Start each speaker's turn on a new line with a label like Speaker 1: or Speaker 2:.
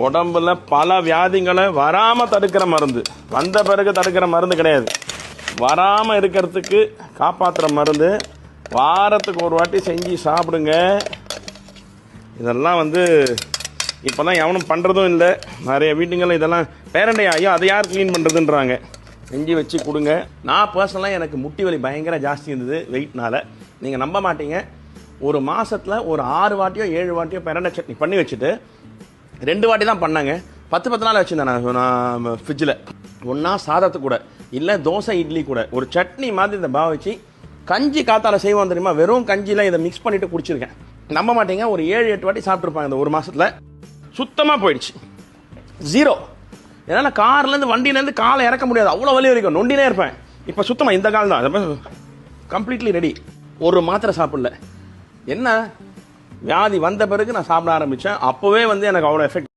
Speaker 1: உடம்புல பல வியாதிகளை வராம தடுக்கிற மருந்து, வந்த பிறகு தடுக்கிற மருந்து கிடையாது. வராம இருக்கிறதுக்கு காப்பாற்றுற மருந்து. வாரத்துக்கு ஒரு வாட்டி செஞ்சு சாப்பிடுங்க. இதெல்லாம் இப்போதான் எவனும் பண்ணுறதும் இல்லை. நிறைய வீட்டுங்களில் இதெல்லாம் பேரண்டையா ஐயோ அதை யார் க்ளீன் பண்ணுறதுன்றாங்க. செஞ்சு வச்சு கொடுங்க. நான் பர்சனலாக எனக்கு முட்டி வலி பயங்கர ஜாஸ்தி இருந்தது வெயிட்னால. நீங்கள் நம்ப மாட்டீங்க, ஒரு மாதத்தில் ஒரு 6 வாட்டியோ 7 வாட்டியோ பெரண்டை சட்னி பண்ணி வச்சுட்டு 2 வாட்டி தான் பண்ணாங்க. 10 நாள் வச்சுருந்தேன் நான் ஃப்ரிட்ஜில். ஒன்றா சாதத்து கூட இல்லை தோசை இட்லி கூட ஒரு சட்னி மாதிரி இந்த பாவச்சு கஞ்சி காத்தால செய்வோம் தெரியுமா, வெறும் கஞ்சியில் இதை மிக்ஸ் பண்ணிவிட்டு குடிச்சிருக்கேன். நம்ப மாட்டீங்க, ஒரு 7-8 வாட்டி சாப்பிட்ருப்பாங்க இந்த ஒரு மாதத்தில். சுத்தமாக போயிடுச்சு, ஜீரோ. ஏன்னா கார்லேருந்து வண்டியிலேருந்து காலை இறக்க முடியாது, அவ்வளோ வலி வரைக்கும் நொண்டினே இருப்பேன். இப்போ சுத்தமாக இந்த கால் தான் கம்ப்ளீட்லி ரெடி. ஒரு மாத்திரை சாப்பிடல. என்ன வியாதி வந்த பிறகு நான் சாப்பிட ஆரம்பித்தேன். அப்போவே எனக்கு அவ்வளோ எஃபெக்ட்